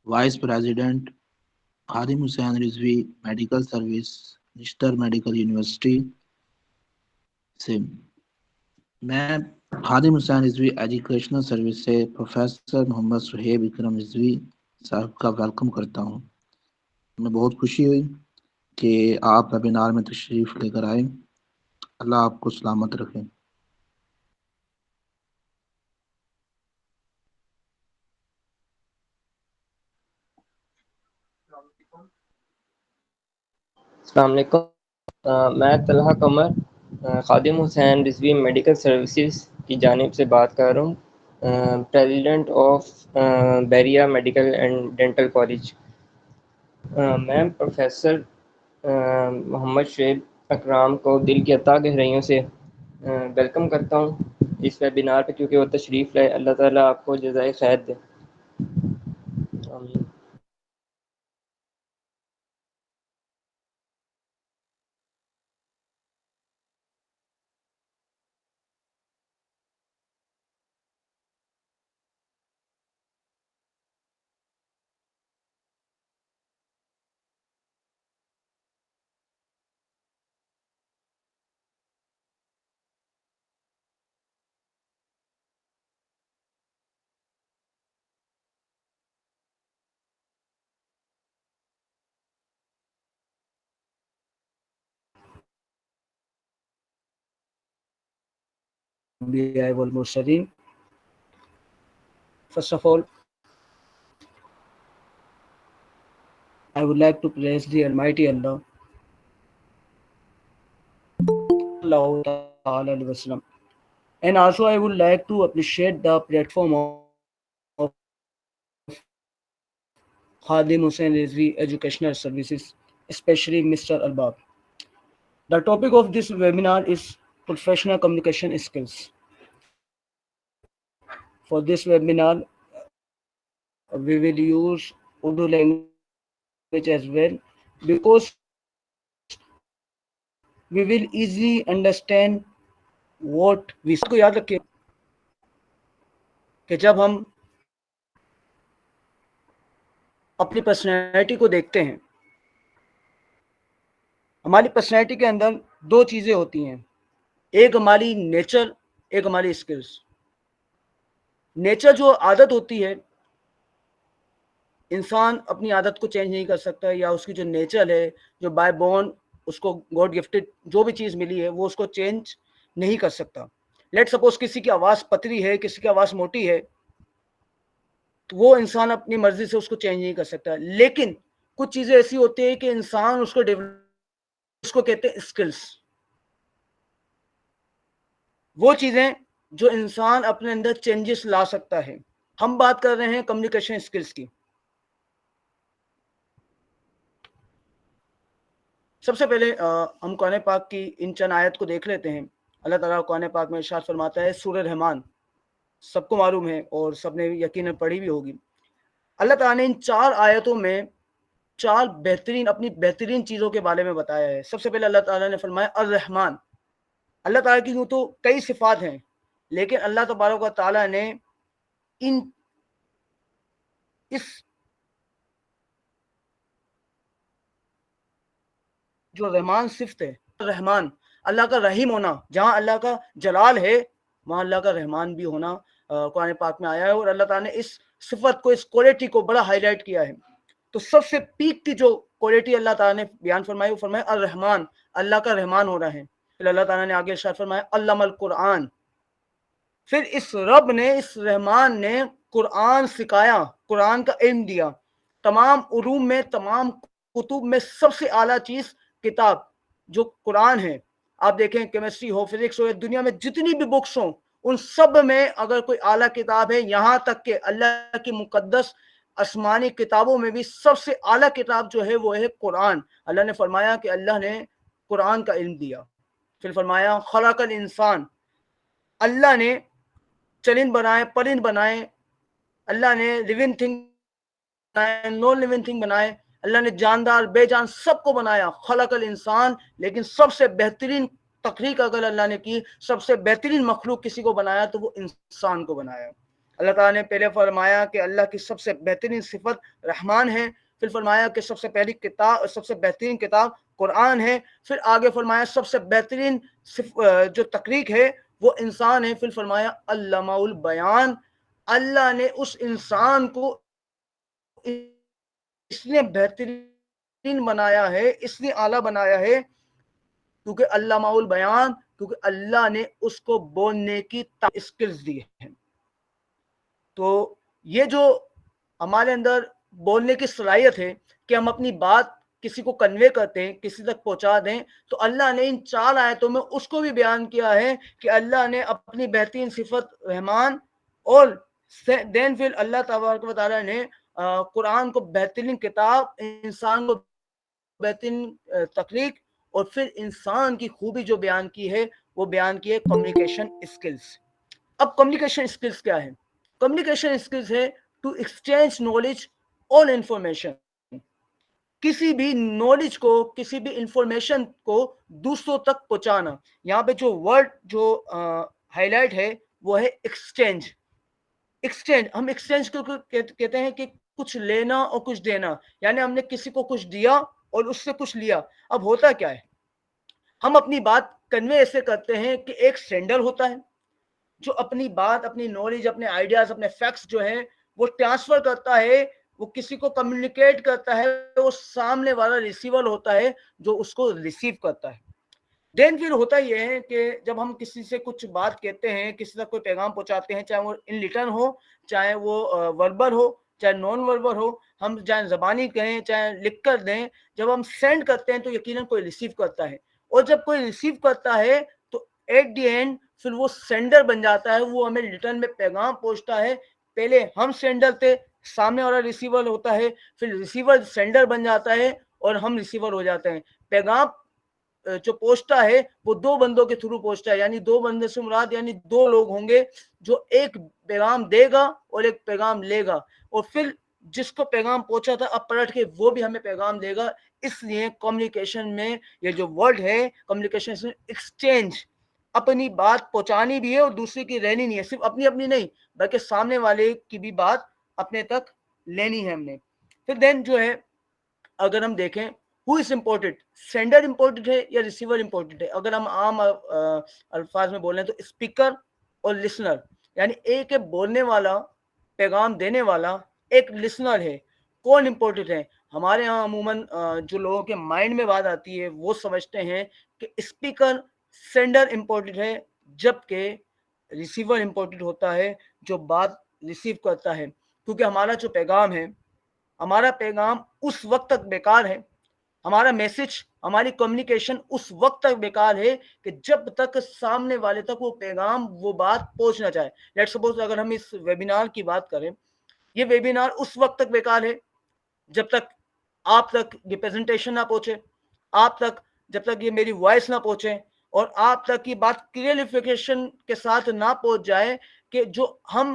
Vice president Khadim Hussain Rizvi medical service Nishtar medical university से। मैं Khadim Hussain Rizvi educational service से प्रोफेसर मोहम्मद सुहेब इकरम रिजवी साहब का वेलकम करता हूँ। हमें बहुत खुशी हुई कि आप वेबिनार में तशरीफ़ लेकर आए। अल्लाह आपको सलामत रखे। अस्सलाम वालेकुम। मैं तलहा कमर खादिम हुसैन रिजवी मेडिकल सर्विसेज की जानिब से बात कर रहा हूँ, president of Bahria Medical and Dental College. मैं प्रोफेसर मोहम्मद शुएब अकराम को दिल की अता गहराइयों से वेलकम करता हूँ इस वेबिनार पे, क्योंकि वो तशरीफ़ लाए। अल्लाह ताला आपको जज़ाए खैर दे। आमीन। Anbiya wal Mursalin. First of all, I would like to praise the Almighty Allah, and also I would like to appreciate the platform of Khadim Hussain Rizvi Educational Services, especially Mr. Albab. The topic of this webinar is professional communication skills. For this webinar, we will use Urdu language as well, because we will easily understand what we say. इस बात को याद रखिए कि जब हम अपनी personality को देखते हैं, हमारी पर्सनैलिटी के अंदर दो चीज़ें होती हैं, एक हमारी नेचर, एक हमारी स्किल्स। नेचर जो आदत होती है, इंसान अपनी आदत को चेंज नहीं कर सकता, या उसकी जो नेचर है, जो बाय बॉर्न उसको गॉड गिफ्टेड जो भी चीज़ मिली है, वो उसको चेंज नहीं कर सकता। लेट सपोज किसी की आवाज़ पतली है, किसी की आवाज़ मोटी है, तो वो इंसान अपनी मर्जी से उसको चेंज नहीं कर सकता। लेकिन कुछ चीज़ें ऐसी होती है कि इंसान उसको डेवलप, उसको कहते हैं स्किल्स। वो चीज़ें जो इंसान अपने अंदर चेंजेस ला सकता है। हम बात कर रहे हैं कम्युनिकेशन स्किल्स की। सबसे पहले हम कुरान पाक की इन चंद आयत को देख लेते हैं। अल्लाह ताला कुरान पाक में इरशाद फरमाता है, सूरह रहमान सबको मालूम है और सबने यकीनन पढ़ी भी होगी। अल्लाह ताला ने इन 4 आयतों में 4 बेहतरीन, अपनी बेहतरीन चीज़ों के बारे में बताया है। सबसे पहले अल्लाह ताला ने फरमाया अर-रहमान। अल्लाह ताला की यूँ तो कई सिफ़ात हैं, लेकिन अल्लाह तबारक व तआला ने इन इस जो रहमान सिफ़त है, रहमान अल्लाह का रहीम होना, जहाँ अल्लाह का जलाल है वहाँ अल्लाह का रहमान भी होना कुरान पाक में आया है। और अल्लाह ताला ने इस सिफ़त को, इस क्वालिटी को बड़ा हाईलाइट किया है। तो सबसे पीक की जो क्वालिटी अल्लाह ताला ने बयान फरमाई, वो फरमाया अर-रहमान, अल्लाह का रहमान हो रहा है। फिर अल्लाह ताला ने आगे इरशाद फरमाया अल्लमल कुरआन। फिर इस रब ने, इस रहमान ने कुरान सिखाया, कुरान का इल्म दिया। तमाम उलूम में, तमाम कुतुब में सबसे आला चीज़ किताब जो कुरान है। आप देखें केमिस्ट्री हो, फिजिक्स हो, दुनिया में जितनी भी बुक्स हों, उन सब में अगर कोई आला किताब है, यहाँ तक कि अल्लाह की मुकद्दस आसमानी किताबों में भी सबसे आला किताब जो है वो है कुरान। अल्लाह ने फरमाया कि अल्लाह ने कुरान का इल्म दिया। फिर फरमाया खलकल इंसान, अल्लाह ने चरिंद बनाए, परिंद बनाए, अल्लाह ने लिविंग थिंग बनाए, नॉन लिविंग थिंग बनाए, अल्लाह ने जानदार बेजान सबको बनाया, खलकल इंसान। लेकिन सबसे बेहतरीन तखलीक अगर अल्लाह ने की, सबसे बेहतरीन मखलूक किसी को बनाया तो वो इंसान को बनाया। अल्लाह ताला ने पहले फरमाया कि अल्लाह की सबसे बेहतरीन सिफत रहमान है, फिर फरमाया कि सबसे पहली किताब, सबसे बेहतरीन किताब कुरान है, फिर आगे फरमाया सबसे बेहतरीन जो तकरीक है वो इंसान है, फिर फरमाया अल्लामाउल बयान, अल्लाह ने उस इंसान को इसने बेहतरीन बनाया है, इसने आला बनाया है क्योंकि अल्लामाउल बयान, क्योंकि अल्लाह ने उसको बोलने की स्किल्स दी है। तो ये जो हमारे अंदर बोलने की सलाहियत है कि हम अपनी बात किसी को कन्वे करते हैं, किसी तक पहुंचा दें, तो अल्लाह ने इन 4 आयतों में उसको भी बयान किया है कि अल्लाह ने अपनी बेहतरीन सिफत रहमान और देन फिर अल्लाह तबारक व तआला ने कुरान को बेहतरीन किताब, इंसान को बेहतरीन तकरीक, और फिर इंसान की खूबी जो बयान की है वो बयान की है कम्युनिकेशन स्किल्स। अब कम्युनिकेशन स्किल्स क्या है? कम्युनिकेशन स्किल्स है टू एक्सचेंज नॉलेज और इंफॉर्मेशन, किसी भी नॉलेज को, किसी भी इंफॉर्मेशन को दूसरों तक पहुंचाना। यहाँ पे जो वर्ड जो हाईलाइट है वो है एक्सचेंज। एक्सचेंज, हम एक्सचेंज को कहते हैं कि कुछ लेना और कुछ देना, यानी हमने किसी को कुछ दिया और उससे कुछ लिया। अब होता क्या है, हम अपनी बात कन्वे ऐसे करते हैं कि एक सेंडर होता है जो अपनी बात, अपनी नॉलेज, अपने आइडियाज, अपने फैक्ट्स जो है वो ट्रांसफर करता है, वो किसी को कम्युनिकेट करता है, वो सामने वाला रिसीवर होता है जो उसको रिसीव करता है। देन फिर होता ये है कि जब हम किसी से कुछ बात कहते हैं, किसी तक कोई पैगाम पहुंचाते हैं, चाहे वो इन रिटर्न हो, चाहे वो वर्बल हो, चाहे नॉन वर्बल हो, हम चाहे ज़बानी कहें, चाहे लिख कर दें, जब हम सेंड करते हैं तो यकीनन कोई रिसीव करता है, और जब कोई रिसीव करता है तो एट द एंड फिर वो सेंडर बन जाता है, वो हमें रिटर्न में पैगाम पहुंचता है। पहले हम सेंडर थे, सामने वाला रिसीवर होता है, फिर रिसीवर सेंडर बन जाता है और हम रिसीवर हो जाते हैं। पैगाम जो पहुंचता है वो 2 बंदों के थ्रू पहुंचता है, यानी 2 बंदे से मुराद यानी 2 लोग होंगे जो एक पैगाम देगा और एक पैगाम लेगा, और फिर जिसको पैगाम पहुंचा था अब पलट के वो भी हमें पैगाम देगा। इसलिए कम्युनिकेशन में ये जो वर्ड है कम्युनिकेशन एक्सचेंज, अपनी बात पहुंचानी भी है और दूसरे की रहनी नहीं है, सिर्फ अपनी अपनी नहीं बल्कि सामने वाले की भी बात अपने तक लेनी है हमने। फिर देन जो है अगर हम देखें who is important, sender important है या रिसीवर इम्पोर्टेंट है? अगर हम आम अल्फाज में बोलें तो स्पीकर और लिसनर, यानी एक है बोलने वाला, पैगाम देने वाला, एक लिसनर है। कौन इम्पोर्टेंट है? हमारे यहाँ अमूमन जो लोगों के माइंड में बात आती है वो समझते हैं कि स्पीकर, सेंडर इम्पोर्टेंट है, जबकि रिसीवर इम्पोर्टेंट होता है जो बात रिसीव करता है, क्योंकि हमारा जो पैगाम है, हमारा पैगाम उस वक्त तक बेकार है, हमारा मैसेज, हमारी कम्युनिकेशन उस वक्त तक बेकार है कि जब तक सामने वाले तक वो पैगाम, वो बात पहुंचना चाहे। लेट्स सपोज अगर हम इस वेबिनार की बात करें, ये वेबिनार उस वक्त तक बेकार है जब तक आप तक ये प्रेजेंटेशन ना पहुंचे, आप तक जब तक ये मेरी वॉइस ना पहुंचे, और आप तक की बात क्लियरिफिकेशन के साथ ना पहुंच जाए कि जो हम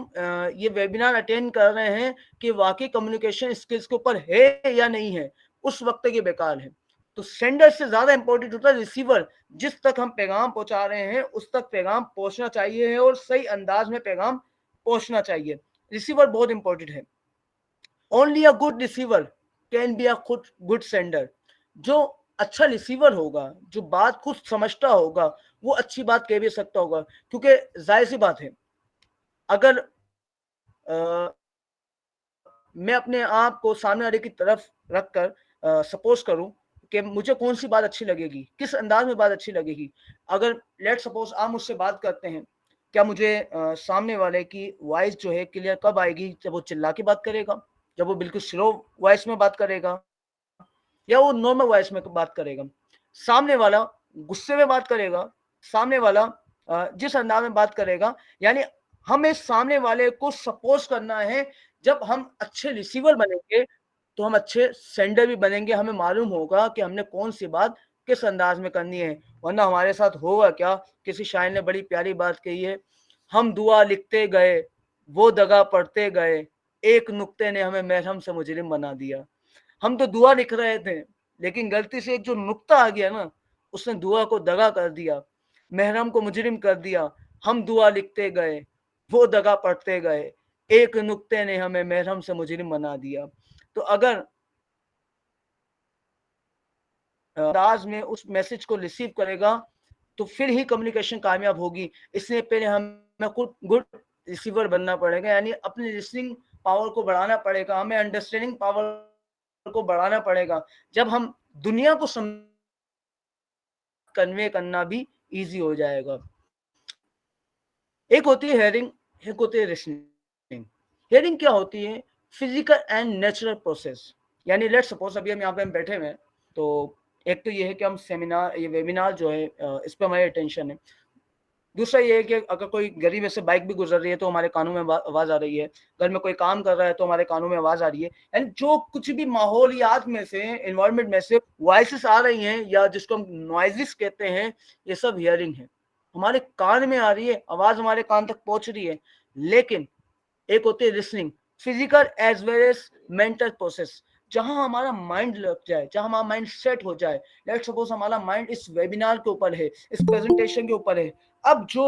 ये वेबिनार अटेंड कर रहे हैं कि वाकई कम्युनिकेशन स्किल्स के ऊपर है या नहीं है, उस वक्त तक ये बेकार है। तो सेंडर से ज्यादा इंपॉर्टेंट होता है रिसीवर, जिस तक हम पैगाम पहुंचा रहे हैं उस तक पैगाम पहुंचना चाहिए और सही अंदाज में पैगाम पहुंचना चाहिए। रिसीवर बहुत इंपॉर्टेंट है। Only a good receiver can be a good sender. जो अच्छा रिसीवर होगा, जो बात खुद समझता होगा, वो अच्छी बात कह भी सकता होगा, क्योंकि जाहिर सी बात है अगर मैं अपने आप को सामने वाले की तरफ रखकर सपोज करूं कि मुझे कौन सी बात अच्छी लगेगी, किस अंदाज में बात अच्छी लगेगी। अगर लेट सपोज आप मुझसे बात करते हैं, क्या मुझे सामने वाले की वॉइस जो है क्लियर कब आएगी? जब वो चिल्ला के बात करेगा, जब वो बिल्कुल स्लो वॉइस में बात करेगा, या वो नॉर्मल वॉइस में बात करेगा। सामने वाला गुस्से में बात करेगा, सामने वाला जिस अंदाज में बात करेगा, यानी हमें सामने वाले को सपोज करना है। जब हम अच्छे रिसीवर बनेंगे तो हम अच्छे सेंडर भी बनेंगे, हमें मालूम होगा कि हमने कौन सी बात किस अंदाज में करनी है। वरना हमारे साथ होगा क्या, किसी शायर ने बड़ी प्यारी बात कही है, हम दुआ लिखते गए वो दगा पढ़ते गए, एक नुक्ते ने हमें महरम से मुजरिम बना दिया। हम तो दुआ लिख रहे थे लेकिन गलती से एक जो नुक्ता आ गया ना, उसने दुआ को दगा कर दिया, महरम को मुजरिम कर दिया। हम दुआ लिखते गए वो दगा पढ़ते गए, एक नुक्ते ने हमें महरम से मुजरिम बना दिया। तो अगर अंदाज में उस मैसेज को रिसीव करेगा तो फिर ही कम्युनिकेशन कामयाब होगी। इसलिए पहले हमें गुड रिसीवर बनना पड़ेगा, यानी अपनी लिसनिंग पावर को बढ़ाना पड़ेगा, हमें अंडरस्टैंडिंग पावर को बढ़ाना पड़ेगा। जब हम दुनिया को कन्वे करना भी इजी हो जाएगा। एक होती है हेयरिंग, एक होती है लिसनिंग। हेयरिंग क्या होती है? Physical and natural process. यानी लेट्स सपोज अभी हम यहाँ पे हम बैठे हुए हैं, तो एक तो ये है कि हम सेमिनार, ये वेबिनार जो है इस पर हमारी अटेंशन है। दूसरा ये है कि अगर कोई गली में से बाइक भी गुजर रही है तो हमारे कानों में आवाज आ रही है, घर में कोई काम कर रहा है तो हमारे कानों में आवाज आ रही है। यानी जो कुछ भी माहौलियात में से, एनवायरनमेंट में से वॉइसेस आ रही हैं या जिसको हम नॉइजेस कहते हैं, ये सब हियरिंग है, हमारे कान में आ रही है, आवाज हमारे कान तक पहुंच रही है। लेकिन एक होती है listening, physical as well as mental process, जहां हमारा माइंड लग जाए, जहां हमारा माइंड सेट हो जाए। लेट्स सपोज हमारा माइंड इस वेबिनार के ऊपर है, इस प्रेजेंटेशन के ऊपर है। अब जो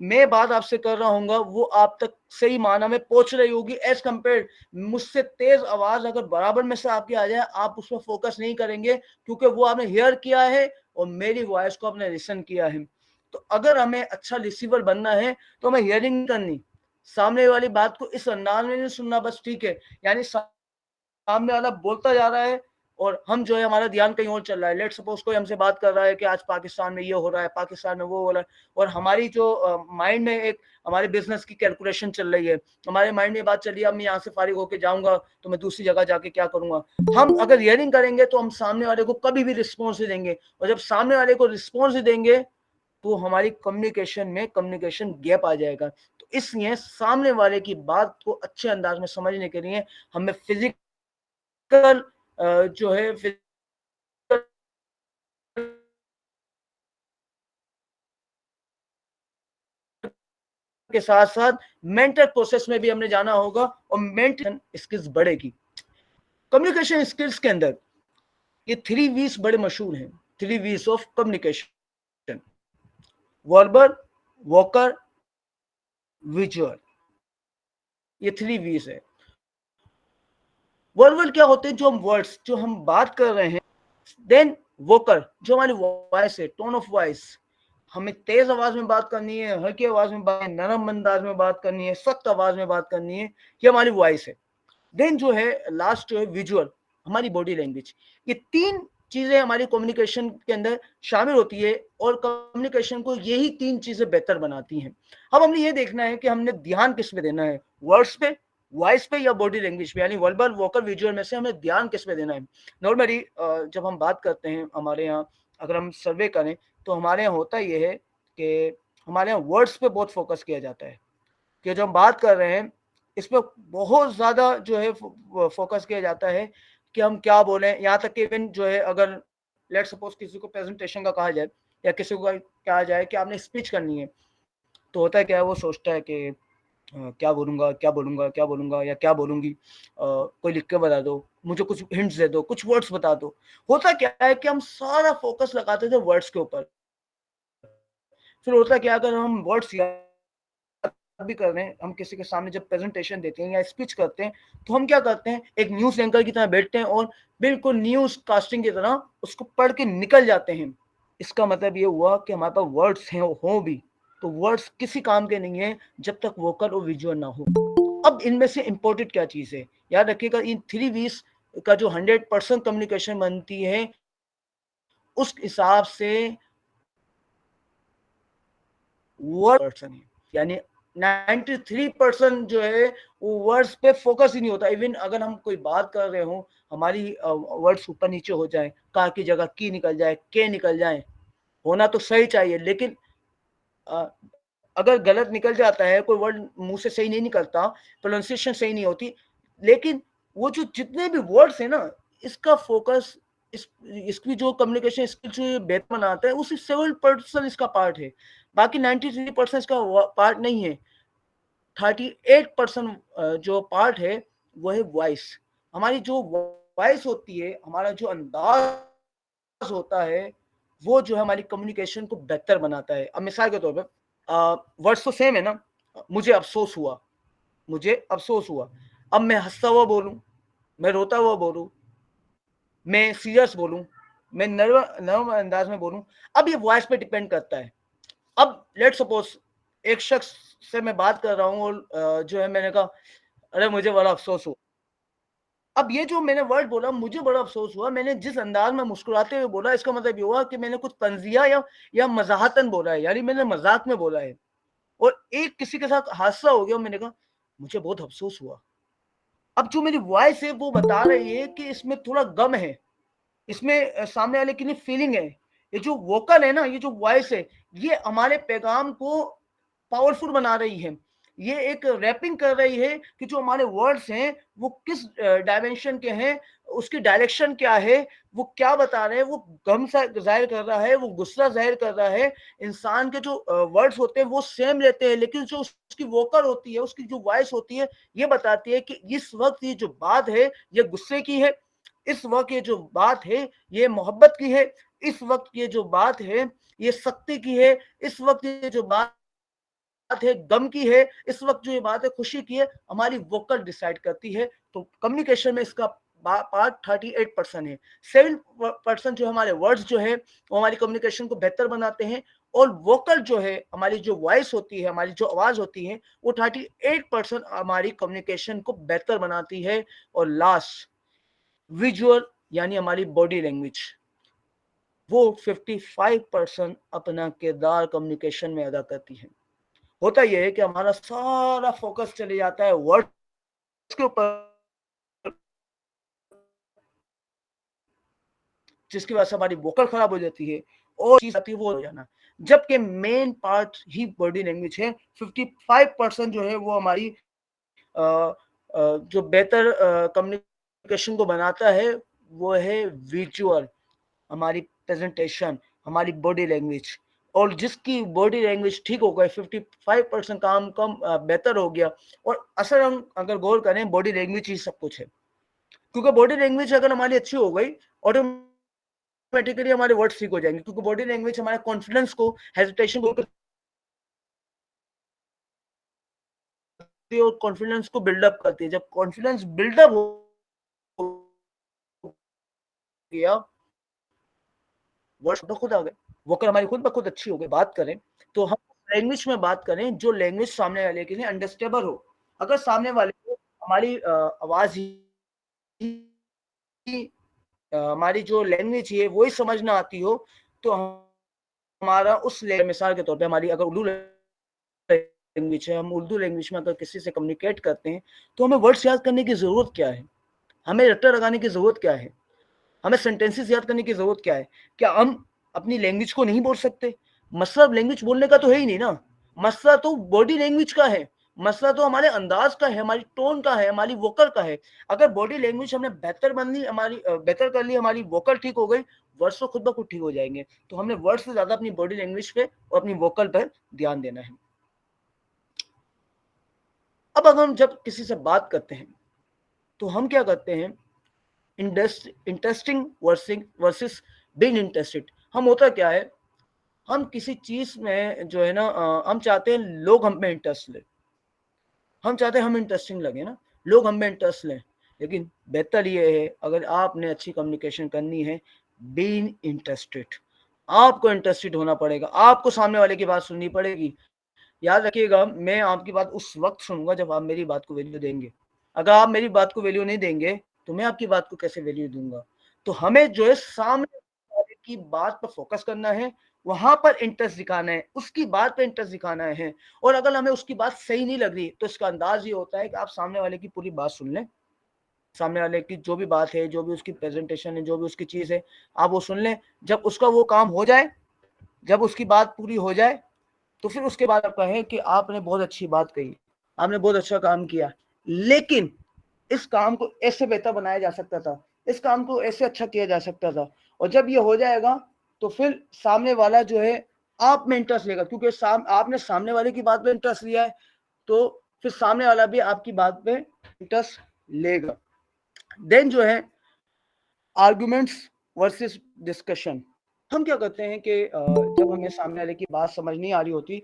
मैं बात आपसे कर रहा हूँ वो आप तक सही माना में पहुंच रही होगी, एज कंपेयर मुझसे तेज आवाज अगर बराबर में से आपकी आ जाए, आप उस पर फोकस नहीं करेंगे क्योंकि वो आपने हियर किया है और मेरी वॉइस को आपने लिसन किया है। तो अगर हमें अच्छा रिसीवर बनना है तो हमें हियरिंग करनी, सामने वाली बात को इस अंदाज में नहीं सुनना बस, ठीक है, यानी सामने वाला बोलता जा रहा है और हम जो है हमारा ध्यान कहीं और चल रहा है। लेट सपोज कोई हमसे बात कर रहा है कि आज पाकिस्तान में ये हो रहा है, पाकिस्तान में वो हो रहा है, और हमारी जो माइंड में एक हमारे बिजनेस की कैलकुलेशन चल रही है, हमारे माइंड में बात चली है, अब मैं यहाँ से फारिग होकर जाऊंगा तो मैं दूसरी जगह जाके क्या करूंगा। हम अगर हियरिंग करेंगे तो हम सामने वाले को कभी भी रिस्पॉन्स नहीं देंगे, और जब सामने वाले को रिस्पॉन्स नहीं देंगे तो हमारी कम्युनिकेशन गैप आ जाएगा। तो इसलिए सामने वाले की बात को अच्छे अंदाज में समझने के लिए हमें फिजिकल जो है फिजिकल के साथ साथ मेंटल प्रोसेस में भी हमने जाना होगा और मेंटल स्किल्स बढ़ेगी। कम्युनिकेशन स्किल्स के अंदर ये 3 V's बड़े मशहूर हैं, 3 V's of communication: verbal, vocal, visual. ये 3 V's है। वर्बल क्या होते हैं? जो हम वर्ड्स, जो हम बात कर रहे हैं। देन वोकल, जो हमारी वॉइस है, टोन ऑफ वॉइस, हमें तेज आवाज में बात करनी है, हल्की आवाज में बात, नरम अंदाज में बात करनी है, सख्त आवाज में बात करनी है, ये हमारी वॉइस है। देन जो है लास्ट जो है विजुअल, हमारी बॉडी लैंग्वेज। ये 3 चीजें हमारी कम्युनिकेशन के अंदर शामिल होती है और कम्युनिकेशन को यही 3 चीजें बेहतर बनाती हैं। अब हमने ये देखना है कि हमने ध्यान किस पे देना है, वर्ड्स पे, वॉइस पे या बॉडी लैंग्वेज पे, यानी वर्बल, वोकल, विजुअल में से हमें ध्यान किस पे देना है। नॉर्मली जब हम बात करते हैं हमारे यहाँ, अगर हम सर्वे करें तो हमारे यहाँ होता ये है कि हमारे यहाँ वर्ड्स पे बहुत फोकस किया जाता है कि जो हम बात कर रहे हैं इस पर बहुत ज्यादा जो है फोकस किया जाता है कि हम क्या बोलें। यहाँ तक कि इवन जो है अगर लेट सपोज किसी को प्रेजेंटेशन का कहा जाए या किसी को कहा जाए कि आपने स्पीच करनी है, तो होता है क्या है, वो सोचता है कि क्या बोलूंगा, क्या बोलूंगा, क्या बोलूंगा या क्या बोलूंगी, कोई लिख के बता दो, मुझे कुछ हिंट्स दे दो, कुछ वर्ड्स बता दो। होता क्या है कि हम सारा फोकस लगाते थे वर्ड्स के ऊपर। फिर होता क्या, अगर हम वर्ड्स भी कर रहे हैं, हम किसी के सामने जब प्रेजेंटेशन देते हैं या स्पीच करते हैं तो हम क्या करते हैं, एक न्यूज एंकर की तरह बैठते हैं और बिल्कुल न्यूज कास्टिंग की तरह उसको पढ़ के निकल जाते हैं। इसका मतलब ये हुआ कि हमारे पास वर्ड्स हैं हो भी, तो वर्ड्स किसी काम के नहीं है जब तक वोकल और विजुअल ना हो। अब इनमें से इंपॉर्टेंट क्या चीज है, याद रखिएगा, इन 3 V's का जो 100% कम्युनिकेशन बनती है उस हिसाब से वर्ड पर्सन है, यानी 93% जो है वो वर्ड्स पे फोकस ही नहीं होता। इवन अगर हम कोई बात कर रहे हो, हमारी वर्ड्स ऊपर नीचे हो जाए, का की जगह की निकल जाए, के निकल जाए, होना तो सही चाहिए, लेकिन अगर गलत निकल जाता है, कोई वर्ड मुंह से सही नहीं निकलता, प्रोनाउंसिएशन सही नहीं होती, लेकिन वो जो जितने भी वर्ड्स है ना, इसका फोकस, इसकी जो कम्युनिकेशन स्किल जो बेहतर बनाता है, उसी 7% इसका पार्ट है, बाकी 93% इसका पार्ट नहीं है। 38% जो पार्ट है वो है वॉइस। हमारी जो वॉइस होती है, हमारा जो अंदाज होता है, वो जो है हमारी कम्युनिकेशन को बेहतर बनाता है। अब मिसाल के तौर पर वर्ड्स तो सेम है ना, मुझे अफसोस हुआ, मुझे अफसोस हुआ। अब मैं हंसता हुआ बोलूं, मैं रोता हुआ बोलूं, मैं सीरियस बोलूं, मैं नर्म अंदाज में बोलूं, अब ये वॉइस पे डिपेंड करता है। अब लेट सपोज एक शख्स से मैं बात कर रहा हूं और जो है मैंने कहा अरे मुझे बड़ा अफसोस हुआ। अब ये जो मैंने वर्ड बोला मुझे बड़ा अफसोस हुआ, मैंने जिस अंदाज में मुस्कुराते हुए बोला, इसका मतलब ये हुआ कि मैंने कुछ तंजिया या मजाहतन बोला है, यानी मैंने मजाक में बोला है और एक किसी के साथ हादसा हो गया, मैंने कहा मुझे बहुत अफसोस हुआ। अब जो मेरी वॉइस है वो बता रही है कि इसमें थोड़ा गम है, इसमें सामने वाले की नहीं फीलिंग है। ये जो वोकल है ना, ये जो वॉइस है, ये हमारे पैगाम को पावरफुल बना रही है। ये एक रैपिंग कर रही है कि जो हमारे वर्ड्स हैं वो किस डायमेंशन के हैं, उसकी डायरेक्शन क्या है, वो क्या बता रहे हैं, वो गम जाहिर कर रहा है, वो गुस्सा जाहिर कर रहा है। इंसान के जो वर्ड्स होते हैं वो सेम रहते हैं, लेकिन जो उसकी वोकल होती है, उसकी जो वॉइस होती है, ये बताती है कि इस वक्त ये जो बात है ये गुस्से की है, इस वक्त ये जो बात है ये मोहब्बत की है, इस वक्त ये जो बात है ये सख्ती की है, इस वक्त ये जो बात है गम की है, इस वक्त जो ये बात है खुशी की है। हमारी वोकल डिसाइड करती है। तो कम्युनिकेशन में इसका पार्ट 38% है। 7% जो हमारे वर्ड्स जो है वो हमारी कम्युनिकेशन को बेहतर बनाते हैं, और वोकल जो है, हमारी जो वॉइस होती है, हमारी जो आवाज होती है, वो 38% हमारी कम्युनिकेशन को बेहतर बनाती है। और लास्ट विजुअल यानी हमारी बॉडी लैंग्वेज, वो 55% अपना किरदार कम्युनिकेशन में अदा करती है। होता यह है कि हमारा सारा फोकस चले जाता है वर्ड्स के ऊपर, जिसकी वजह से हमारी वोकल खराब हो जाती है और चीज आती है वो हो जाना। जबकि मेन पार्ट ही बॉडी लैंग्वेज है। 55% जो है वो हमारी जो बेहतर कम्युनिकेशन को बनाता है वो है विजुअल, हमारी प्रेजेंटेशन, हमारी बॉडी लैंग्वेज। और जिसकी बॉडी लैंग्वेज ठीक हो गई, 55% काम कम बेहतर हो गया। और असल हम अगर गौर करें, बॉडी लैंग्वेज ही सब कुछ है, क्योंकि बॉडी लैंग्वेज अगर हमारी अच्छी हो गई ऑटोमेटिकली हमारे वर्ड्स ठीक हो जाएंगे, क्योंकि बॉडी लैंग्वेज हमारे कॉन्फिडेंस को, हेजिटेशन को और कॉन्फिडेंस को बिल्डअप करती है। जब कॉन्फिडेंस बिल्डअप हो गया, वर्ड्स तो खुद आ गए, वोकल हमारी खुद ब खुद अच्छी हो गई। बात करें तो हम लैंग्वेज में बात करें जो लैंग्वेज सामने वाले के लिए अंडरस्टैंडेबल हो। अगर सामने वाले को हमारी आवाज ही, हमारी जो लैंग्वेज है वो ही समझ ना आती हो, तो हमारा उस मिसाल के तौर पे हमारी अगर उर्दू लैंग्वेज है, हम उर्दू लैंग्वेज में अगर किसी से कम्युनिकेट करते हैं तो हमें वर्ड्स याद करने की जरूरत क्या है, हमें रट्टा लगाने की जरूरत क्या है, हमें सेंटेंसेस याद करने की जरूरत क्या है? क्या हम अपनी लैंग्वेज को नहीं बोल सकते? मसला लैंग्वेज बोलने का तो है ही नहीं ना, मसला तो बॉडी लैंग्वेज का है, मसला तो हमारे अंदाज का है, हमारी टोन का है, हमारी वोकल का है। अगर बॉडी लैंग्वेज हमने बेहतर बन ली, हमारी बेहतर कर ली, हमारी वोकल ठीक हो गई, वर्ड्स तो खुद ब खुद ठीक हो जाएंगे। तो हमने वर्ड्स से ज्यादा अपनी बॉडी लैंग्वेज पे और अपनी वोकल पर ध्यान देना है। अब अगर हम जब किसी से बात करते हैं तो हम क्या करते हैं, इंटरेस्टिंग वर्सेस बीइंग इंटरेस्टेड। हम होता क्या है, हम किसी चीज में जो है ना हम चाहते हैं लोग हम में इंटरेस्ट लें, हम चाहते हैं हम इंटरेस्टिंग लगे ना, लोग हम में इंटरेस्ट लें। लेकिन बेहतर ये है, अगर आपने अच्छी कम्युनिकेशन करनी है, बीइंग इंटरेस्टेड, आपको इंटरेस्टेड होना पड़ेगा, आपको सामने वाले की बात सुननी पड़ेगी। याद रखिएगा, मैं आपकी बात उस वक्त सुनूंगा जब आप मेरी बात को वैल्यू देंगे। अगर आप मेरी बात को वैल्यू नहीं देंगे तो मैं आपकी बात को कैसे वैल्यू दूंगा? तो हमें जो है सामने वाले की बात पर फोकस करना है, वहां पर इंटरेस्ट दिखाना है, उसकी बात पर इंटरेस्ट दिखाना है। और अगर हमें उसकी बात सही नहीं लग रही तो इसका अंदाज ये होता है कि आप सामने वाले की पूरी बात सुन लें, सामने वाले की जो भी बात है, जो भी उसकी प्रेजेंटेशन है, जो भी उसकी चीज है, आप वो सुन लें। जब उसका वो काम हो जाए, जब उसकी बात पूरी हो जाए, तो फिर उसके बाद आप कहें कि आपने बहुत अच्छी बात कही, आपने बहुत अच्छा काम किया, लेकिन इस काम को ऐसे बेहतर बनाया जा सकता था, इस काम को ऐसे अच्छा किया जा सकता था। और जब ये हो जाएगा तो फिर सामने वाला जो है आप में इंटरेस्ट लेगा, क्योंकि आपने सामने वाले की बात पे इंटरेस्ट लिया है, तो फिर सामने वाला भी आपकी बात पे इंटरेस्ट लेगा। देन जो है आर्गुमेंट्स वर्सेस डिस्कशन। हम क्या करते हैं कि जब हमें सामने वाले की बात समझ नहीं आ रही होती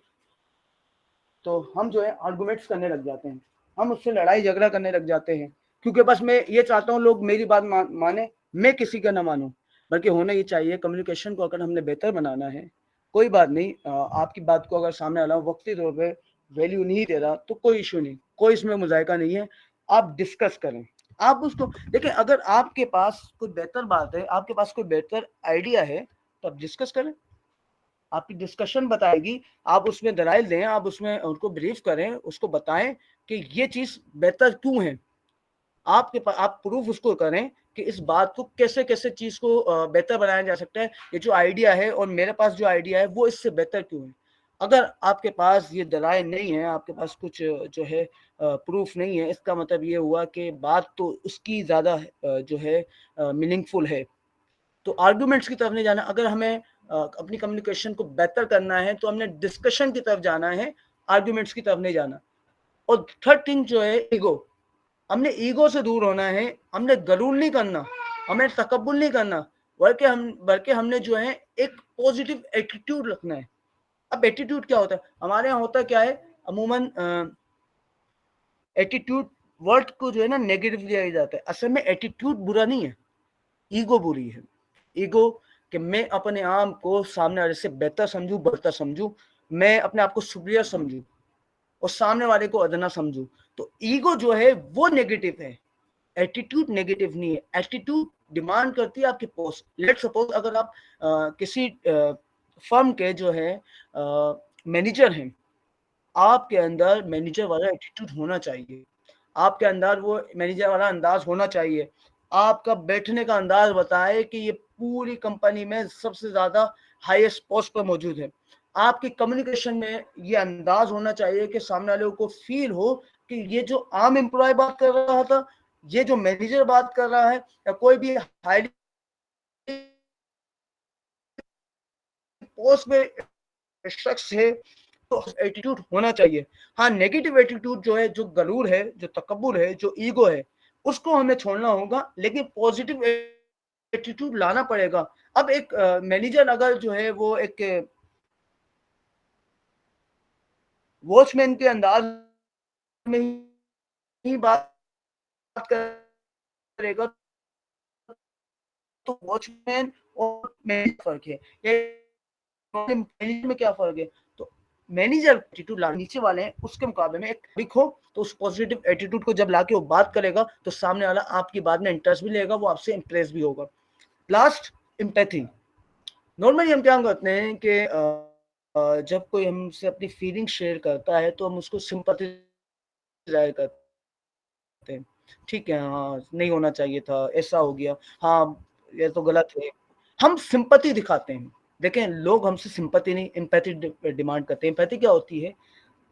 तो हम जो है आर्गुमेंट्स करने लग जाते हैं। हम उससे लड़ाई झगड़ा करने लग जाते हैं, क्योंकि बस मैं ये चाहता हूँ लोग मेरी बात माने, मैं किसी का ना मानूं। बल्कि होना ये चाहिए, कम्युनिकेशन को अगर हमने बेहतर बनाना है, कोई बात नहीं, आपकी बात को अगर सामने वाला वक्ती तौर पे वैल्यू नहीं दे रहा तो कोई इशू नहीं, कोई इसमें मुजायका नहीं है, आप डिस्कस करें। आप उसको देखिए, अगर आपके पास कोई बेहतर बात है, आपके पास कोई बेहतर आइडिया है, तो आप डिस्कस करें। आपकी डिस्कशन बताएगी, आप उसमें दलाइल दें, आप उसमें उनको ब्रीफ करें, उसको बताएं कि ये चीज बेहतर क्यों है। आपके पास आप प्रूफ उसको करें कि इस बात को कैसे कैसे चीज को बेहतर बनाया जा सकता है, ये जो आइडिया है और मेरे पास जो आइडिया है वो इससे बेहतर क्यों है। अगर आपके पास ये दलाइल नहीं है, आपके पास कुछ जो है प्रूफ नहीं है, इसका मतलब ये हुआ कि बात तो उसकी ज्यादा जो है मीनिंगफुल है। तो आर्गुमेंट्स की तरफ नहीं जाना। अगर हमें अपनी कम्युनिकेशन को बेहतर करना है तो हमने डिस्कशन की तरफ जाना है, आर्गुमेंट्स की तरफ नहीं जाना। और थर्ड थिंग जो है ईगो, हमने ईगो से दूर होना है, हमने गरूर नहीं करना, हमें तकब्बुर नहीं करना, बल्कि हमने जो है एक पॉजिटिव एटीट्यूड रखना है। अब एटीट्यूड क्या होता है, हमारे यहाँ होता क्या है, अमूमन एटीट्यूड वर्ड को जो है ना नेगेटिव लिया जाता है। असल में एटीट्यूड बुरा नहीं है, ईगो बुरी है। ईगो कि मैं अपने आप को सामने वाले से बेहतर समझूं, बढ़ता समझूं, मैं अपने आप को सुपीरियर समझूं और सामने वाले को अदना समझूं। तो ईगो जो है वो नेगेटिव है, एटीट्यूड नेगेटिव नहीं है। एटीट्यूड डिमांड करती है आपकी पोस्ट। लेट सपोज अगर आप किसी फर्म के जो है मैनेजर हैं, आपके अंदर मैनेजर वाला एटीट्यूड होना चाहिए, आपके अंदर वो मैनेजर वाला अंदाज होना चाहिए। आपका बैठने का अंदाज बताए कि ये पूरी कंपनी में सबसे ज्यादा हाईएस्ट पोस्ट पर मौजूद है। आपकी कम्युनिकेशन में ये अंदाज होना चाहिए कि सामने वाले को फील हो कि ये जो आम एम्प्लॉय बात कर रहा था, ये जो मैनेजर बात कर रहा है, या कोई भी हाईली पोस्ट में शख्स है, तो एटीट्यूड होना चाहिए। हाँ, नेगेटिव एटीट्यूड जो है, जो गरूर है, जो तकब्बुर है, जो ईगो है, उसको हमें छोड़ना होगा, लेकिन पॉजिटिव एटीट्यूड लाना पड़ेगा। अब एक मैनेजर अगर जो है वो एक वॉचमैन के अंदाज में ही बात करेगा, तो वॉचमैन और मैनेजर फर्क है, मैनेजर में क्या फर्क है। तो मैनेजर एटीट्यूड ला नीचे वाले हैं उसके मुकाबले में एक लिखो, तो उस पॉजिटिव एटीट्यूड को जब लाके वो बात करेगा तो सामने वाला आपकी बात में इंटरेस्ट भी लेगा, वो आपसे इंप्रेस भी होगा। Last, empathy. नॉर्मली हम क्या करते हैं कि जब कोई हमसे अपनी फीलिंग शेयर करता है तो हम उसको सिंपैथी जाहिर करते हैं। ठीक है, हाँ नहीं होना चाहिए था, ऐसा हो गया, हाँ ये तो गलत है, हम सिंपैथी दिखाते हैं। देखें, लोग हमसे सिंपैथी नहीं, एम्पैथी डिमांड करते हैं। एम्पैथी क्या होती है,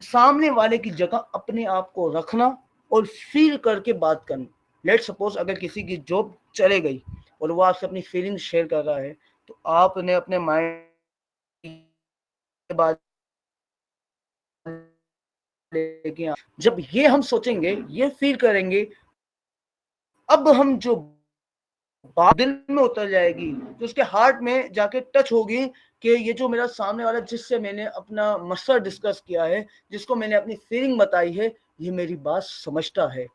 सामने वाले की जगह अपने आप को रखना और फील करके बात करना। लेट सपोज अगर किसी की जॉब चले गई और वो आपसे अपनी फीलिंग शेयर कर रहा है, तो आपने अपने माइंड के बाद लेके जब ये हम सोचेंगे, ये फील करेंगे, अब हम जो बात दिल में उतर जाएगी, तो उसके हार्ट में जाके टच होगी कि ये जो मेरा सामने वाला, जिससे मैंने अपना मसला डिस्कस किया है, जिसको मैंने अपनी फीलिंग बताई है, ये मेरी बात समझता है।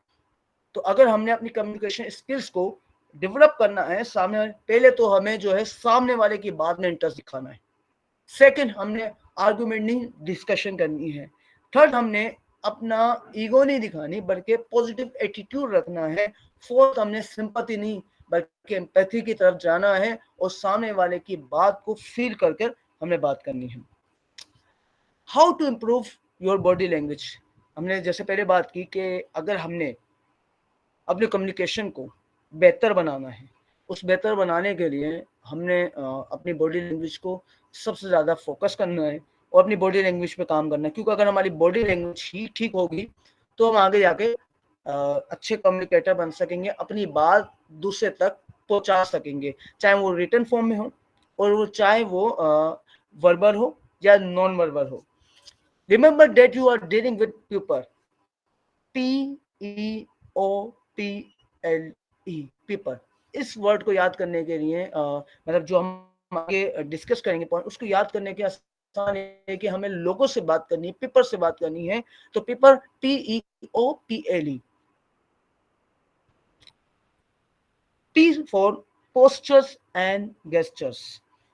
तो अगर हमने अपनी कम्युनिकेशन स्किल्स को डेवलप करना है, सामने पहले तो हमें जो है सामने वाले की बात में इंटरेस्ट दिखाना है। सेकंड, हमने आर्गुमेंट नहीं, डिस्कशन करनी है। थर्ड, हमने अपना ईगो नहीं दिखानी बल्कि पॉजिटिव एटीट्यूड रखना है। फोर्थ, हमने सिंपैथी नहीं बल्कि एम्पैथी की तरफ जाना है और सामने वाले की बात को फील करके हमें बात करनी है। How to improve your body language. हमने जैसे पहले बात की कि अगर हमने अपने कम्युनिकेशन को बेहतर बनाना है, उस बेहतर बनाने के लिए हमने अपनी बॉडी लैंग्वेज को सबसे ज़्यादा फोकस करना है और अपनी बॉडी लैंग्वेज पे काम करना है। क्योंकि अगर हमारी बॉडी लैंग्वेज ही ठीक होगी तो हम आगे जाके अच्छे कम्युनिकेटर बन सकेंगे, अपनी बात दूसरे तक पहुंचा सकेंगे, चाहे वो रिटन फॉर्म में हो और वो चाहे वो वर्बल हो या नॉन वर्बल हो। Remember that you are dealing with people, PEOPLE, people. इस वर्ड को याद करने के लिए मतलब जो हम आगे डिस्कस करेंगे पॉइंट, उसको याद करने के आसान आसान है कि हमें लोगों से बात करनी है, पीपल से बात करनी है, तो people PEOPLE, T for postures and gestures.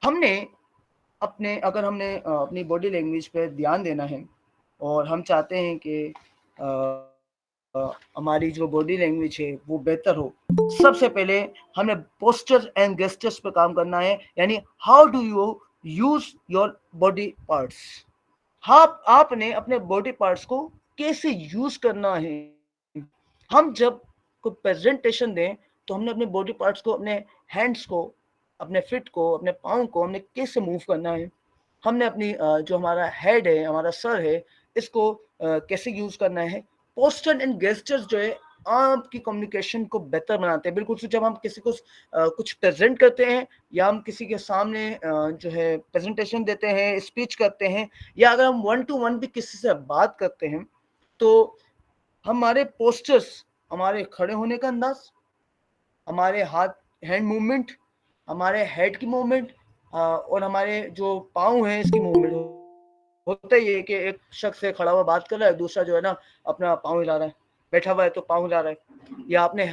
हमने अगर हमने अपनी बॉडी लैंग्वेज पे ध्यान देना है और हम चाहते हैं कि हमारी जो बॉडी लैंग्वेज है वो बेहतर हो, सबसे पहले हमें पोस्चर्स एंड गेस्चर्स पे काम करना है, यानी how do you use your body parts. आपने अपने बॉडी पार्ट्स को कैसे यूज करना है। हम जब कोई प्रेजेंटेशन दें तो हमने अपने बॉडी पार्ट्स को, अपने हैंड्स को, अपने फिट को, अपने पाँव को हमने कैसे मूव करना है। हमने अपनी जो हमारा हेड है, हमारा सर है, इसको कैसे यूज करना है। पोस्चर एंड गेस्चर्स जो है आपकी कम्युनिकेशन को बेहतर बनाते हैं। बिल्कुल, जब हम किसी को कुछ प्रेजेंट करते हैं या हम किसी के सामने जो है प्रेजेंटेशन देते हैं, स्पीच करते हैं, या अगर हम 1 to 1 भी किसी से बात करते हैं, तो हमारे पोस्चर्स, हमारे खड़े होने का अंदाज, हमारे हैंड मूवमेंट, हमारे हेड की मूवमेंट और हमारे जो पाँव हैं इसकी मूवमेंट, होता ही है कि एक शख्स से खड़ा हुआ बात कर रहा है, दूसरा जो है ना अपना पाँव हिला रहा है, बैठा हुआ है तो पाँव हिला रहा है, या अपने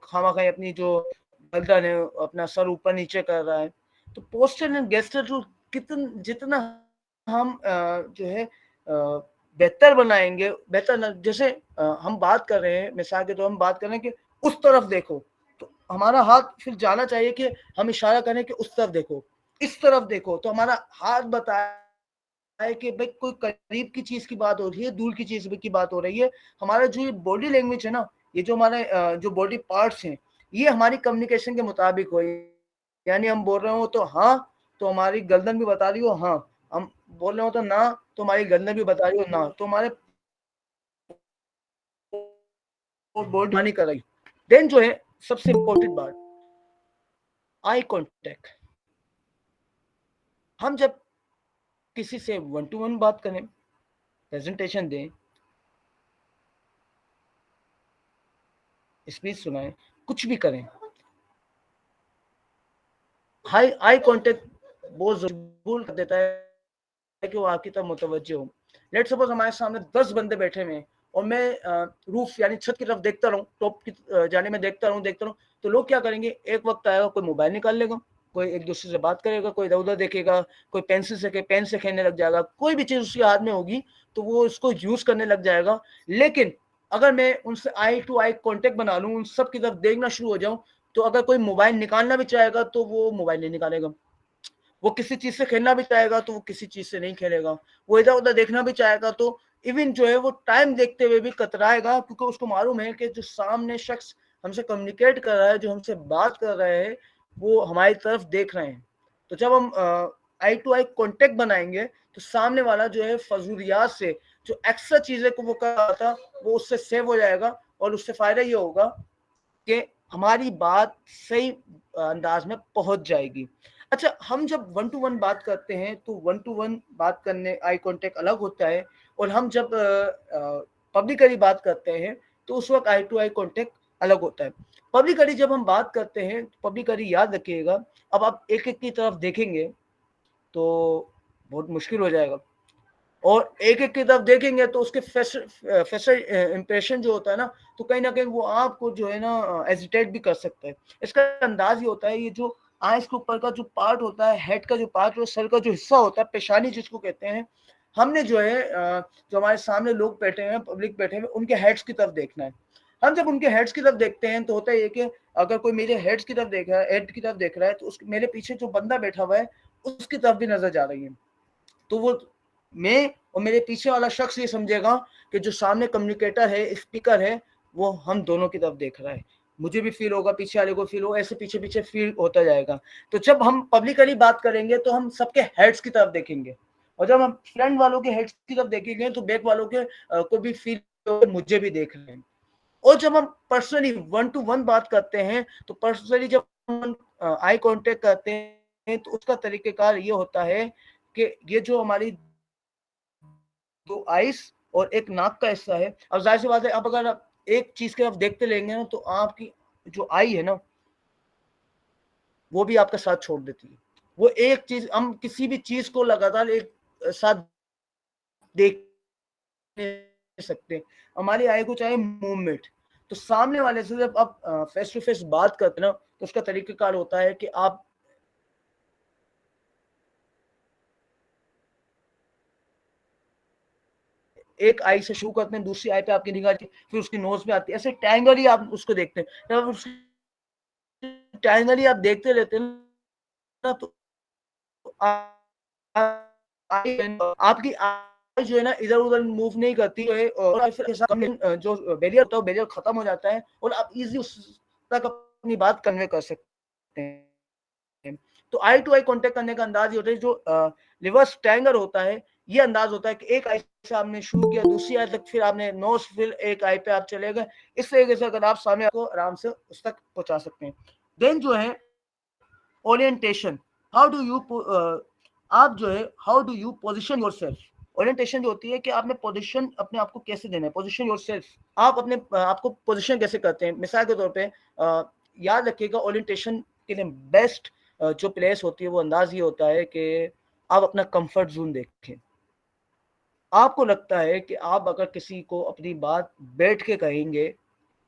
खामा अपनी जो गर्दन है अपना सर ऊपर नीचे कर रहा है। तो पोस्चर एंड गेस्चर जो जितना हम जो है बेहतर बनाएंगे, जैसे हम बात कर रहे हैं, मिसाल के तो हम बात कर रहे हैं कि उस तरफ देखो, तो हमारा हाथ फिर जाना चाहिए कि हम इशारा करें कि उस तरफ देखो, इस तरफ देखो, तो हमारा हाथ बताए है कि भाई कोई करीब की चीज की बात हो रही है, दूर की चीज की बात हो रही है। हमारा जो ये बॉडी लैंग्वेज है ना, ये जो हमारे जो बॉडी पार्ट्स हैं, ये हमारी कम्युनिकेशन के मुताबिक हो, यानी हम बोल रहे हो तो हाँ, तो हमारी गर्दन भी बता रही हो हाँ, हम बोल रहे हो तो ना, तो हमारी गर्दन भी बता रही हो ना, तो हमारे बॉडी नहीं कर रही। देन जो है सबसे इंपॉर्टेंट बात, आई कांटेक्ट। हम जब किसी से 1 to 1 बात करें, प्रेजेंटेशन दें, स्पीच सुनाएं, कुछ भी करें, आई कांटेक्ट बहुत जरूर कर देता है कि वो आपकी तरफ मुतवज्जो हो। लेट सपोज हमारे सामने 10 बंदे बैठे हुए हैं और मैं रूफ यानी छत की तरफ देखता रहूं, टॉप की जाने में देखता रहूं, तो लोग क्या करेंगे, एक वक्त आएगा कोई मोबाइल निकाल लेगा, कोई एक दूसरे से बात करेगा, कोई इधर उधर देखेगा, कोई पेन से खेलने लग जाएगा, कोई भी चीज उसके हाथ में होगी तो वो इसको यूज करने लग जाएगा। लेकिन अगर मैं उनसे आई टू आई कॉन्टेक्ट बना लूं, उन सब की तरफ देखना शुरू हो जाऊं, तो अगर कोई मोबाइल निकालना भी चाहेगा तो वो मोबाइल नहीं निकालेगा, वो किसी चीज से खेलना भी चाहेगा तो वो किसी चीज से नहीं खेलेगा, वो इधर उधर देखना भी चाहेगा तो इवन जो है वो टाइम देखते हुए भी कतराएगा, क्योंकि उसको मालूम है कि जो सामने शख्स हमसे कम्युनिकेट कर रहा है, जो हमसे बात कर रहे हैं, वो हमारी तरफ देख रहे हैं। तो जब हम आई टू आई कॉन्टेक्ट बनाएंगे तो सामने वाला जो है फजूलियात से जो एक्स्ट्रा चीजें को वो कर रहा था वो उससे सेव हो जाएगा, और उससे फायदा ये होगा कि हमारी बात सही अंदाज में पहुंच जाएगी। अच्छा, हम जब 1 to 1 बात करते हैं तो 1 to 1 बात करने आई कांटेक्ट अलग होता है, और हम जब पब्लिकली बात करते हैं तो उस वक्त आई टू आई कांटेक्ट अलग होता है। पब्लिकली जब हम बात करते हैं, पब्लिकली याद रखिएगा, अब आप एक एक की तरफ देखेंगे तो बहुत मुश्किल हो जाएगा, और एक एक की तरफ देखेंगे तो उसके फेशियल इंप्रेशन जो होता है ना, तो कहीं ना कहीं वो आपको जो है ना एजिटेट भी कर सकता है। इसका अंदाज ये होता है, ये जो आइस के ऊपर का जो पार्ट होता है, हेड का जो पार्ट और सर का जो हिस्सा होता है, पेशानी जिसको कहते हैं, हमने जो है जो हमारे सामने लोग बैठे हैं, पब्लिक बैठे हैं, उनके हेड्स की तरफ देखना है। हम जब उनके हेड्स की तरफ देखते हैं तो होता है ये कि अगर कोई मेरे हेड्स की तरफ देख रहा है, हेड की तरफ देख रहा है, तो मेरे पीछे जो बंदा बैठा हुआ है उसकी तरफ भी नजर जा रही है, तो वो मैं और मेरे पीछे वाला शख्स ये समझेगा कि जो सामने कम्युनिकेटर है, स्पीकर है, वो हम दोनों की तरफ देख रहा है। मुझे भी फील होगा, पीछे वाले को फील होगा, ऐसे पीछे पीछे फील होता जाएगा। तो जब हम पब्लिकली बात करेंगे तो हम सबके हेड्स की तरफ देखेंगे, और जब हम फ्रंट वालों के हेड्स की तरफ देखेंगे तो बैक वालों के को भी फील होगा मुझे भी देख रहे हैं। और जब हम पर्सनली 1 to 1 बात करते हैं तो पर्सनली जब हम आई कांटेक्ट करते हैं तो उसका तरीकेकार ये होता है कि ये जो हमारी दो आइस और एक नाक का हिस्सा है, अब जाहिर सी बात है, अब अगर आप एक चीज की तरफ देखते लेंगे ना तो आपकी जो आई है ना वो भी आपका साथ छोड़ देती है। वो एक चीज, हम किसी भी चीज को लगातार एक साथ देख नहीं सकते, हमारी आई को चाहिए मूवमेंट। तो सामने वाले से जब आप फेस टू फेस बात करते हैं ना, तो उसका तरीक़ाकार होता है कि आप एक आई से शुरू करते हैं, दूसरी आई पे आपकी निगाह जाती है, फिर उसकी नोज़ पे आती है, ऐसे ट्रायंगल ही आप उसको देखते हैं। जब उसकी ट्रायंगल ही आप देखते रहते हैं ना, तो आपकी आई जो है ना इधर-उधर मूव नहीं करती है, और फिर जो बैरियर होता है, बैरियर खत्म हो जाता है और आप ईज़िली उस तक अपनी बात कन्वे कर सकते हैं। तो आई टू आई कॉन्टैक्ट करने का अंदाज़ ये होता है, जो रिवर्स ट्रायंगल होता है, ये अंदाज़ होता है कि एक आई से आपने शुरू किया, दूसरी आई तक, फिर आपने नोज़, फिर एक आई पे आप चले गए। इस तरीके से अगर आप सामने को आराम से उस तक पहुँचा सकते हैं। देन जो है ओरिएंटेशन, हाउ डू यू आप जो है how do you position yourself. Orientation जो होती है कि आपने पोजीशन अपने आप को कैसे देना है, पोजीशन योरसेल्फ, आप अपने आपको पोजीशन कैसे करते हैं। मिसाल के तौर पे याद रखिएगा, ओरिएंटेशन के लिए बेस्ट जो प्लेस होती है, वो अंदाज ये होता है कि आप अपना कंफर्ट जोन देखें। आपको लगता है कि आप अगर किसी को अपनी बात बैठ के कहेंगे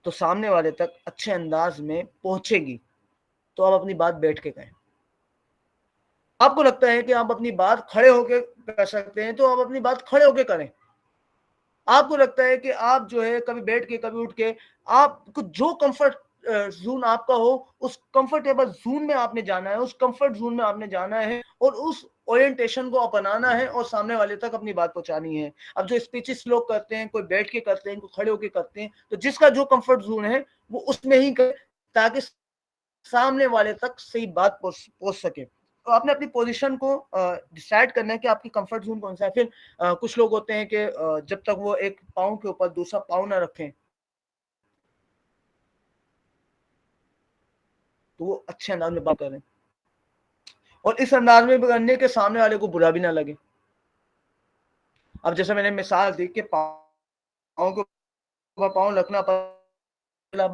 तो सामने वाले तक अच्छे अंदाज में पहुंचेगी, तो आप अपनी बात बैठ के कहें। आपको लगता है कि आप अपनी बात खड़े होके कर सकते हैं, तो आप अपनी बात खड़े होके करें। आपको लगता है कि आप जो है कभी बैठ के कभी उठ के, आपको जो कंफर्ट जोन आपका हो, उस कंफर्टेबल जोन में आपने जाना है, उस कंफर्ट जोन में आपने जाना है और उस ओरिएंटेशन को अपनाना है और सामने वाले तक अपनी बात पहुंचानी है। अब जो स्पीचेस लोग करते हैं, कोई बैठ के करते हैं, कोई खड़े होके करते हैं, तो जिसका जो कंफर्ट जोन है वो उसमें ही करें, ताकि सामने वाले तक सही बात पहुंच सके। तो आपने अपनी पोजीशन को डिसाइड करना है कि आपकी कंफर्ट जोन कौन सा है। फिर कुछ लोग होते हैं कि जब तक वो एक पाँव के ऊपर दूसरा पाँव ना रखें, तो वो अच्छे अंदाज में बात करें, और इस अंदाज में करने के सामने वाले को बुरा भी ना लगे। अब जैसे मैंने मिसाल दी कि पाँव के ऊपर पाँव रखना, पहला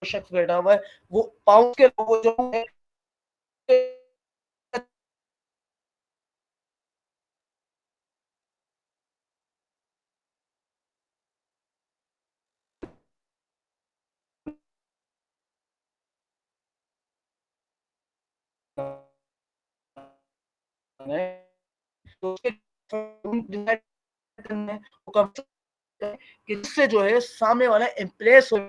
शख्स बैठा हुआ है, वो पाँव के वो जो है तो उसके करना है, वो कम से कम कि जिससे जो है सामने वाला इम्प्रेस हो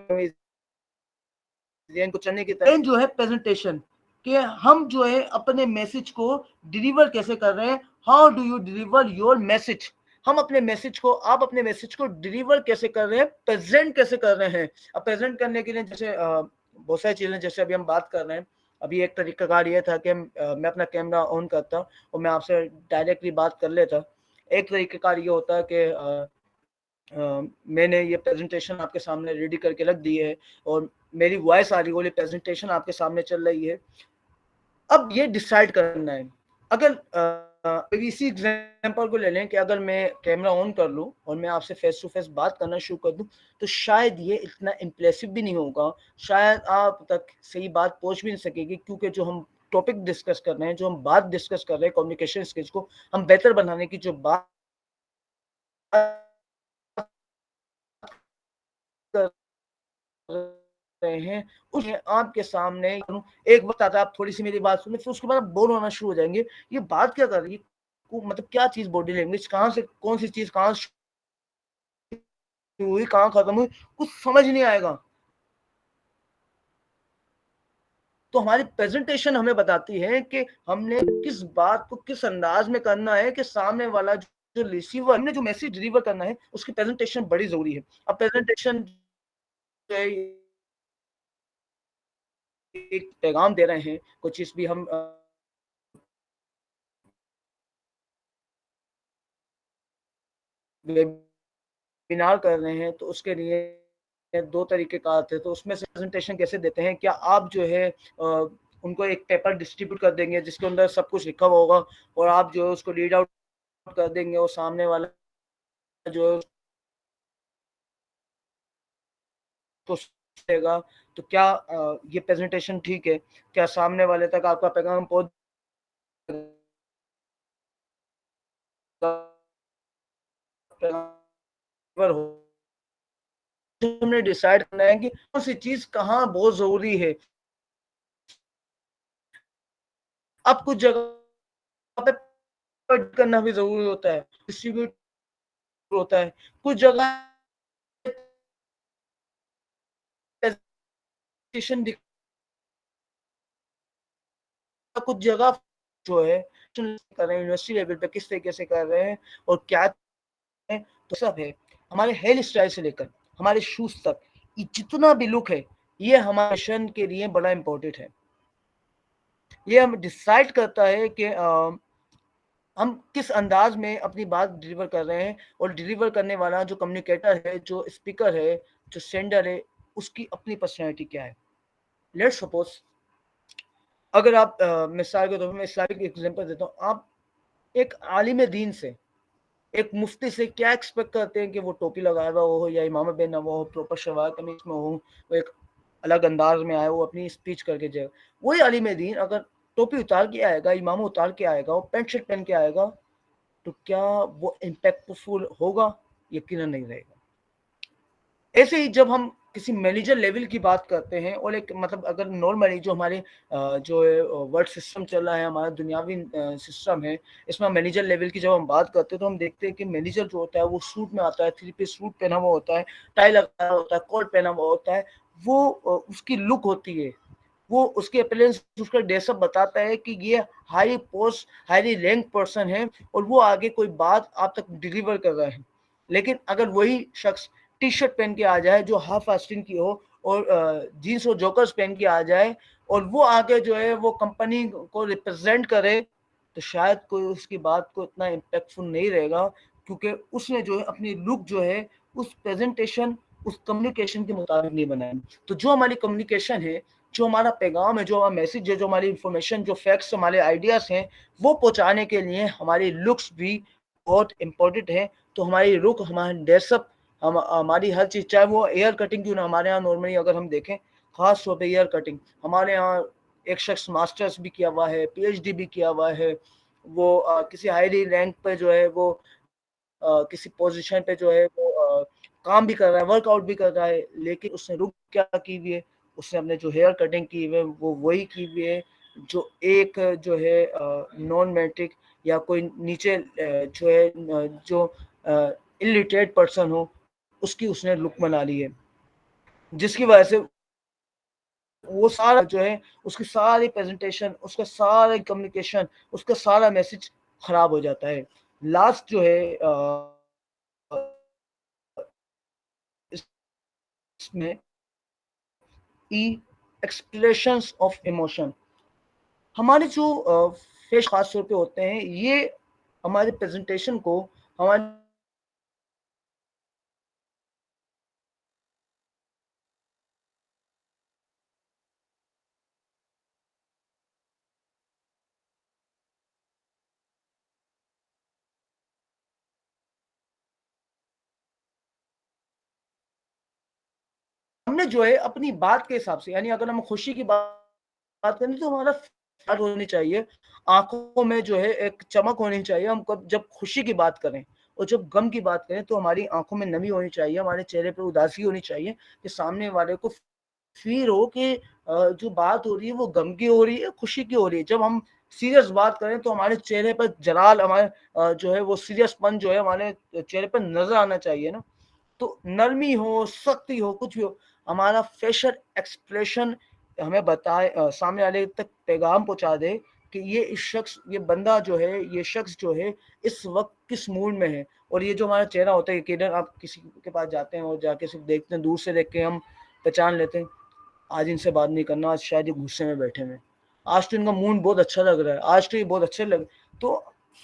को चलने की तरह। जो है प्रेजेंटेशन, कि हम जो है अपने मैसेज को डिलीवर कैसे कर रहे हैं, how do you deliver your message. हम अपने मैसेज को, आप अपने मैसेज को डिलीवर कैसे कर रहे हैं, प्रेजेंट कैसे कर रहे हैं। अब प्रेजेंट करने के लिए जैसे बहुत सारी चीजें, जैसे अभी हम बात कर रहे हैं, अभी एक तरीकाकार ये था कि मैं अपना कैमरा ऑन करता और मैं आपसे डायरेक्टली बात कर लेता। एक तरीकाकार ये होता है कि मैंने ये प्रेजेंटेशन आपके सामने रेडी करके रख दी है और मेरी वॉइस आ रही है, प्रेजेंटेशन आपके सामने चल रही है। अब ये डिसाइड करना है, अगर इसी एग्जांपल को ले लें कि अगर मैं कैमरा ऑन कर लूं और मैं आपसे फेस टू फेस बात करना शुरू कर दूं, तो शायद ये इतना इम्प्रेसिव भी नहीं होगा, शायद आप तक सही बात पहुंच भी नहीं सकेगी, क्योंकि जो हम टॉपिक डिस्कस कर रहे हैं, जो हम बात डिस्कस कर रहे हैं, कम्युनिकेशन स्किल्स को हम बेहतर बनाने की जो बात कर रहे हैं, उसमें आपके सामने एक वक्त आता है, आप थोड़ी सी मेरी बात सुने, फिर उसके बाद आप बोर होना शुरू हो जाएंगे, ये बात क्या कर रही है, मतलब क्या चीज, बॉडी लैंग्वेज कहाँ से, कौन सी चीज कहाँ शुरू हुई, कहाँ खत्म हुई, कुछ समझ नहीं आएगा। तो हमारी प्रेजेंटेशन हमें बताती है कि हमने किस बात को किस अंदाज में करना है कि सामने वाला जो रिसीवर, हमने जो मैसेज डिलीवर करना है, उसकी प्रेजेंटेशन बड़ी जरूरी है। अब प्रेजेंटेशन एक पैगाम दे रहे हैं, कुछ चीज भी हम वेबिनार कर रहे हैं, तो उसके लिए दो तरीके का आते हैं। तो उसमें से प्रेजेंटेशन कैसे देते हैं, क्या आप जो है उनको एक पेपर डिस्ट्रीब्यूट कर देंगे जिसके अंदर सब कुछ लिखा हुआ होगा, और आप जो है उसको रीड आउट कर देंगे और सामने वाला जो है तो देगा तो क्या ये प्रेजेंटेशन ठीक है, क्या सामने वाले तक आपका पैगाम पहुंच हो। हमने डिसाइड करना है कि कौन सी चीज कहाँ बहुत जरूरी है। अब कुछ जगह पे करना भी जरूरी होता है, डिस्ट्रीब्यूट होता है, कुछ जगह कुछ जगह जो है कर रहे हैं यूनिवर्सिटी लेवल पे किस तरीके से कर रहे हैं और क्या है, तो सब है। हमारे हेयर स्टाइल से लेकर हमारे शूज तक ये जितना भी लुक है, ये हमारे मिशन के लिए बड़ा इंपॉर्टेंट है। ये हम डिसाइड करता है कि हम किस अंदाज में अपनी बात डिलीवर कर रहे हैं, और डिलीवर करने वाला जो कम्युनिकेटर है, जो स्पीकर है, जो सेंडर है, उसकी अपनी पर्सनैलिटी क्या है। लेट्स सपोज अगर आप मिसाल के तौर पर मैं इस्लामिक एग्जांपल देता हूँ, आप एक आलिम दीन से, एक मुफ्ती से क्या एक्सपेक्ट करते हैं कि वो टोपी लगाया हुआ हो या इमाम पहना हुआ हो, प्रॉपर शलवार कमीज में हो, वो एक अलग अंदाज में आए, वो अपनी स्पीच करके जाए। वही आलिम दीन अगर टोपी उतार के आएगा, इमाम उतार के आएगा, वो पैंट शर्ट पहन के आएगा, तो क्या वो इम्पैक्टफुल होगा? यकीनन नहीं रहेगा। ऐसे ही जब हम किसी मैनेजर लेवल की बात करते हैं, और एक मतलब अगर नॉर्मली जो हमारे जो वर्ल्ड सिस्टम चल रहा है, हमारा दुनियावी सिस्टम है, इसमें मैनेजर लेवल की जब हम बात करते हैं तो हम देखते हैं कि मैनेजर जो होता है वो सूट में आता है, 3 पीस सूट पहना हुआ होता है, टाई लगाया होता है, कोट पहना हुआ होता है। वो उसकी लुक होती है, वो उसके अपीयरेंस, उसका ड्रेसअप बताता है कि ये high post highly rank person है और वो आगे कोई बात आप तक डिलीवर कर रहा है। लेकिन अगर वही शख्स टी शर्ट पहन के आ जाए जो हाफ आस्तीन की हो, और जीन्स और जॉकर्स पहन के आ जाए, और वो आगे जो है वो कंपनी को रिप्रेजेंट करे, तो शायद कोई उसकी बात को इतना इम्पैक्टफुल नहीं रहेगा, क्योंकि उसने जो है अपनी लुक जो है उस प्रेजेंटेशन, उस कम्युनिकेशन के मुताबिक नहीं बनाया। तो जो हमारी कम्युनिकेशन है, जो हमारा पैगाम है, जो हमारा मैसेज है, जो हमारी इंफॉर्मेशन, जो फैक्ट्स, हमारे आइडियाज हैं, वो पहुंचाने के लिए हमारी लुक्स भी बहुत इंपॉर्टेंट है। तो हमारी लुक, हमारा ड्रेसअप, हमारी हर चीज, चाहे वो एयर कटिंग क्यों ना, हमारे यहाँ नॉर्मली अगर हम देखें, खास तौर पे एयर कटिंग, हमारे यहाँ एक शख्स मास्टर्स भी किया हुआ है, पीएचडी भी किया हुआ है, वो किसी हाई रैंक पे जो है वो किसी पोजीशन पे जो है वो काम भी कर रहा है, वर्कआउट भी कर रहा है, लेकिन उसने रुक क्या की हुई है, उसने अपने जो हेयर कटिंग की हुई है वो वही की हुई है जो एक जो है नॉन मैट्रिक या कोई नीचे जो है जो इलिटरेट पर्सन हो, उसकी उसने लुक बना ली है, जिसकी वजह से वो सारा जो है, उसकी सारी प्रेजेंटेशन, उसका सारा कम्युनिकेशन, उसका सारा मैसेज खराब हो जाता है। लास्ट जो है इसमें ई एक्सप्रेशंस ऑफ इमोशन, हमारे जो फेस खास तौर पे होते हैं, ये हमारे प्रेजेंटेशन को, हमारे हमने जो है अपनी बात के हिसाब से, यानी अगर हम खुशी की बात करें तो हमारा बात होनी चाहिए, आंखों में जो है एक चमक होनी चाहिए। हम जब खुशी की बात करें और जब गम की बात करें तो हमारी आंखों में नमी होनी चाहिए, हमारे चेहरे पर उदासी होनी चाहिए, कि सामने वाले को फील हो कि जो बात हो रही है वो गम की हो रही है, खुशी की हो रही है। जब हम सीरियस बात करें तो हमारे चेहरे पर जलाल, हमारे जो है वो सीरियसपन जो है हमारे चेहरे पर नजर आना चाहिए ना। तो नरमी हो, सख्ती हो, कुछ भी हो, हमारा फेशियल एक्सप्रेशन हमें बताए, सामने वाले तक पैगाम पहुंचा दे कि ये इस शख्स, ये बंदा जो है, ये शख्स जो है इस वक्त किस मूड में है। और ये जो हमारा चेहरा होता है, किधर आप किसी के पास जाते हैं और जाके सिर्फ देखते हैं, दूर से देख के हम पहचान लेते हैं, आज इनसे बात नहीं करना, आज शायद ये गुस्से में बैठे हुए हैं, आज तो इनका मूड बहुत अच्छा लग रहा है, आज तो ये बहुत अच्छे लग। तो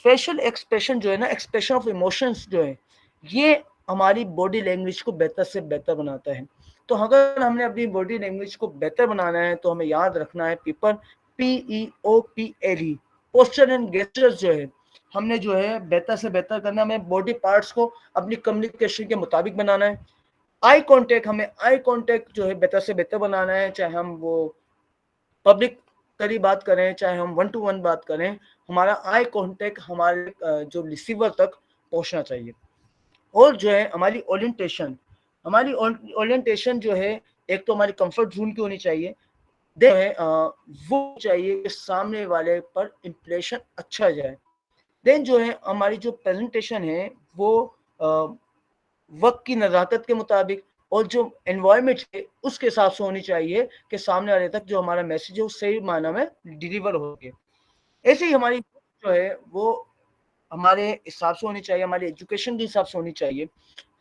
फेशियल एक्सप्रेशन जो है ना, एक्सप्रेशन ऑफ इमोशंस जो है, ये हमारी बॉडी लैंग्वेज को बेहतर से बेहतर बनाता है। तो अगर हमने अपनी बॉडी लैंग्वेज को बेहतर बनाना है तो हमें याद रखना है PEOPLE, पोस्चर एंड गेस्चर्स जो है, हमने जो है बेहतर से बेहतर करना है। हमें बॉडी पार्ट्स को अपनी कम्युनिकेशन के मुताबिक बनाना है। आई कांटेक्ट, हमें आई कांटेक्ट जो है बेहतर से बेहतर बनाना है, चाहे हम वो पब्लिक करी बात करें, चाहे हम 1 टू 1 बात करें, हमारा आई कांटेक्ट हमारे जो रिसीवर तक पहुंचना चाहिए। और जो है हमारी ओरिएंटेशन जो है, एक तो हमारी कंफर्ट जोन की होनी चाहिए, जो है वो चाहिए कि सामने वाले पर इम्प्रेशन अच्छा जाए। देन जो है हमारी जो प्रेजेंटेशन है वो वक्त की नज़ाकत के मुताबिक और जो एनवायरनमेंट है उसके हिसाब से होनी चाहिए कि सामने वाले तक जो हमारा मैसेज है वो सही मायने में डिलीवर हो गए। ऐसे ही हमारी जो है वो हमारे हिसाब से होनी चाहिए, हमारी एजुकेशन के हिसाब से होनी चाहिए,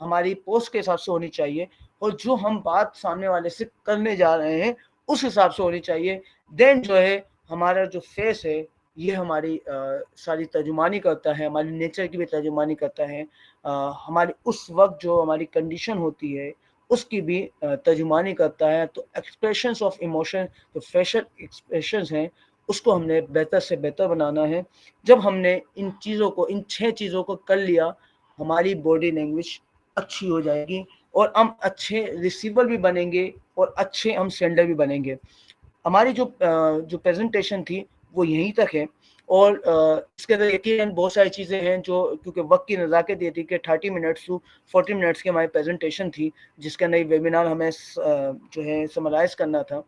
हमारी पोस्ट के हिसाब से होनी चाहिए, और जो हम बात सामने वाले से करने जा रहे हैं उस हिसाब से होनी चाहिए। देन जो है हमारा जो फेस है ये हमारी सारी तर्जुमानी करता है, हमारी नेचर की भी तर्जुमानी करता है, हमारी उस वक्त जो हमारी कंडीशन होती है उसकी भी तर्जुमानी करता है। तो एक्सप्रेशंस ऑफ इमोशन, जो फेशियल एक्सप्रेशंस हैं, उसको हमने बेहतर से बेहतर बनाना है। जब हमने इन चीज़ों को, इन 6 चीज़ों को कर लिया, हमारी बॉडी लैंग्वेज अच्छी हो जाएगी और हम अच्छे रिसीवर भी बनेंगे और अच्छे हम सेंडर भी बनेंगे। हमारी जो प्रेजेंटेशन थी वो यहीं तक है, और इसके अंदर यकीनन बहुत सारी चीज़ें हैं जो, क्योंकि वक्त की नज़ाकत ये थी कि 30 मिनट्स टू 40 मिनट्स की हमारी प्रेजेंटेशन थी, जिसके अंदर वेबिनार हमें जो है समराइज़ करना था।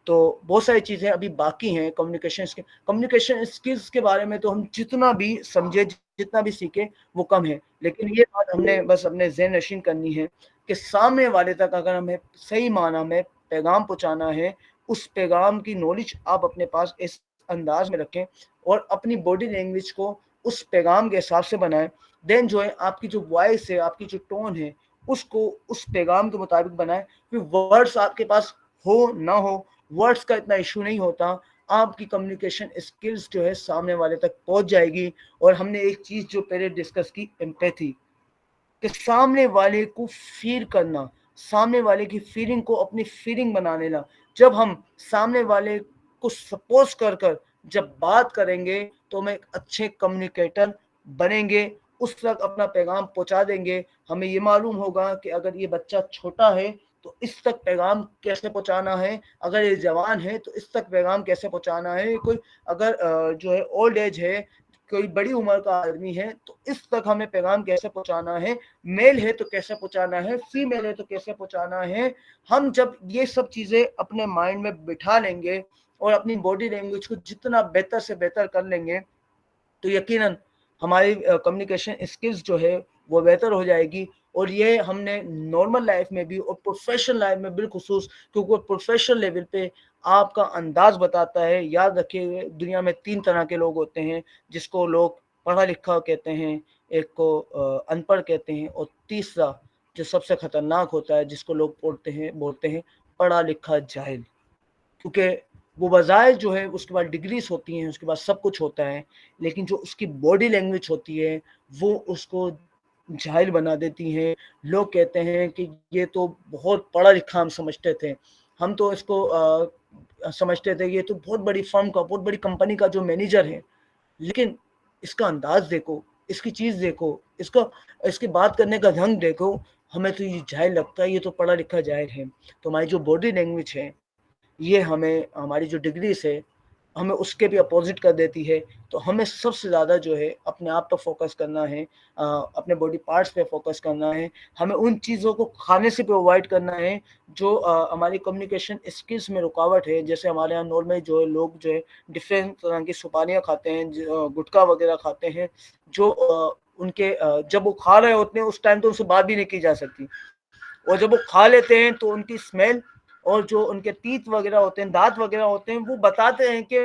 तो बहुत सारी चीज़ें अभी बाकी हैं कम्युनिकेशन स्किल्स के बारे में। तो हम जितना भी समझे, जितना भी सीखे, वो कम है, लेकिन ये बात हमने बस अपने ज़हन नशीन करनी है कि सामने वाले तक अगर हमें सही माना में पैगाम पहुँचाना है, उस पैगाम की नॉलेज आप अपने पास इस अंदाज में रखें और अपनी बॉडी लैंग्वेज को उस पैगाम के हिसाब से बनाएं। देन जो है आपकी जो वॉइस है, आपकी जो टोन है, उसको उस पैगाम के मुताबिक बनाएं। फिर वर्ड्स आपके पास हो ना हो, वर्ड्स का इतना इशू नहीं होता, आपकी कम्युनिकेशन स्किल्स जो है सामने वाले तक पहुंच जाएगी। और हमने एक चीज़ जो पहले डिस्कस की, एम्पैथी, कि सामने वाले को फील करना, सामने वाले की फीलिंग को अपनी फीलिंग बना लेना। जब हम सामने वाले को सपोज कर जब बात करेंगे तो हम एक अच्छे कम्युनिकेटर बनेंगे, उस तक अपना पैगाम पहुंचा देंगे। हमें ये मालूम होगा कि अगर ये बच्चा छोटा है तो इस तक पैगाम कैसे पहुंचाना है, अगर ये जवान है तो इस तक पैगाम कैसे पहुंचाना है, कोई अगर जो है ओल्ड एज है, कोई बड़ी उम्र का आदमी है, तो इस तक हमें पैगाम कैसे पहुंचाना है, मेल है तो कैसे पहुंचाना है, फीमेल है तो कैसे पहुंचाना है। हम जब ये सब चीज़ें अपने माइंड में बिठा लेंगे और अपनी बॉडी लैंग्वेज को जितना बेहतर से बेहतर कर लेंगे, तो यकीनन हमारी कम्युनिकेशन स्किल्स जो है वो बेहतर हो जाएगी। और ये हमने नॉर्मल लाइफ में भी और प्रोफेशनल लाइफ में बिलखुसूस, क्योंकि प्रोफेशनल लेवल पे आपका अंदाज बताता है। याद रखिए, दुनिया में 3 तरह के लोग होते हैं, जिसको लोग पढ़ा लिखा कहते हैं, एक को अनपढ़ कहते हैं, और तीसरा जो सबसे खतरनाक होता है, जिसको लोग बोलते हैं पढ़ा लिखा जाहिल। क्योंकि वो बज़ाहिर जो है उसके बाद डिग्रीज होती हैं, उसके बाद सब कुछ होता है, लेकिन जो उसकी बॉडी लैंग्वेज होती है वो उसको जाहिल बना देती है। लोग कहते हैं कि ये तो बहुत पढ़ा लिखा हम समझते थे, हम तो इसको समझते थे ये तो बहुत बड़ी फर्म का, बहुत बड़ी कंपनी का जो मैनेजर है, लेकिन इसका अंदाज देखो, इसकी चीज़ देखो, इसका इसकी बात करने का ढंग देखो, हमें तो ये जाहिल लगता है, ये तो पढ़ा लिखा जाहिल है। तो हमारी जो बॉडी लैंग्वेज है ये हमें, हमारी जो डिग्रीज है, हमें उसके भी अपोजिट कर देती है। तो हमें सबसे ज़्यादा जो है अपने आप पर फोकस करना है, अपने बॉडी पार्ट्स पे फोकस करना है। हमें उन चीज़ों को खाने से प्रोवाइड करना है जो हमारी कम्युनिकेशन स्किल्स में रुकावट है। जैसे हमारे यहाँ नॉर्मल जो है लोग जो है डिफरेंट तरह की सुपारियाँ खाते हैं, गुटखा वगैरह खाते हैं, जो उनके जब वो खा रहे होते हैं उस टाइम तो उनसे बात भी नहीं की जा सकती, और जब वो खा लेते हैं तो उनकी स्मेल और जो उनके टीथ वगैरह होते हैं, दांत वगैरह होते हैं, वो बताते हैं कि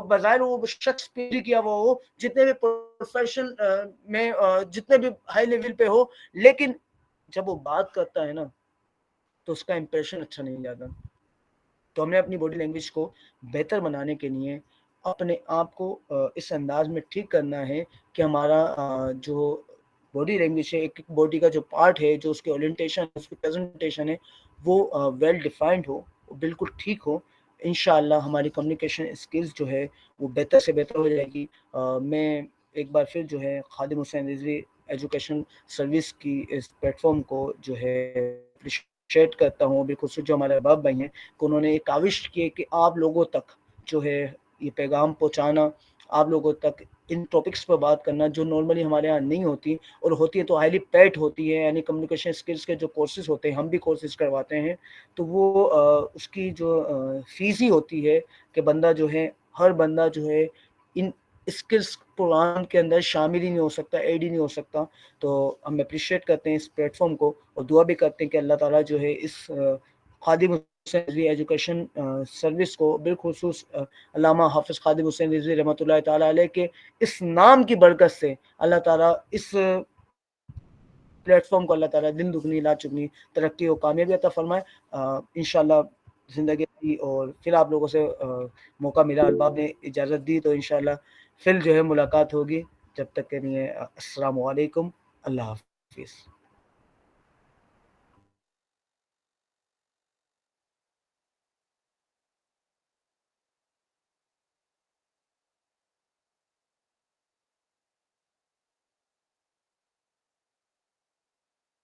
बजाय वो शख्स पीढ़ी किया हुआ हो, जितने भी प्रोफेशन में जितने भी हाई लेवल पे हो, लेकिन जब वो बात करता है ना तो उसका इंप्रेशन अच्छा नहीं जाता। तो हमने अपनी बॉडी लैंग्वेज को बेहतर बनाने के लिए अपने आप को इस अंदाज में ठीक करना है कि हमारा जो बॉडी लैंग्वेज है, एक बॉडी का जो पार्ट है, जो उसके ओरिएंटेशन, उसकी प्रेजेंटेशन है, वो वेल डिफाइंड हो, वो बिल्कुल ठीक हो। इंशाल्लाह हमारी कम्युनिकेशन स्किल्स जो है वो बेहतर से बेहतर हो जाएगी। मैं एक बार फिर जो है खादिम हुसैन रिजवी एजुकेशन सर्विस की इस प्लेटफॉर्म को जो है अप्रिशिएट करता हूँ, बिलखुसूस जो हमारे बाप भाई हैं कि उन्होंने एक काविश की कि आप लोगों तक जो है ये पैगाम पहुँचाना, आप लोगों तक इन टॉपिक्स पर बात करना जो नॉर्मली हमारे यहाँ नहीं होती, और होती है तो हाईली पेड होती है, यानी कम्युनिकेशन स्किल्स के जो कोर्सेज होते हैं हम भी कोर्सेज करवाते हैं, तो वो उसकी जो फीस ही होती है कि बंदा जो है, हर बंदा जो है इन स्किल्स प्रोग्राम के अंदर शामिल ही नहीं हो सकता, ऐड ही नहीं हो सकता। तो हम अप्रिशिएट करते हैं इस प्लेटफॉर्म को और दुआ भी करते हैं कि अल्लाह ताला जो है इस खादिम हुसैन रिजवी एजुकेशन सर्विस को बिलखुसूस अल्लामा हाफिज़ खादिम हुसैन रिजवी रहमतुल्लाह ताला अलैह के इस नाम की बरकत से अल्लाह ताला इस प्लेटफॉर्म को अल्लाह ताला दिन दुगनी रात चुगनी तरक्की और कामयाबी अता फरमाए इंशाल्लाह ज़िंदगी की। और फिर आप लोगों से मौका मिला, अरबाब ने इजाज़त दी, तो इंशाल्लाह फिर जो है मुलाकात होगी। जब तक के लिए अस्सलामु अलैकुम, अल्लाह हाफ़िज़।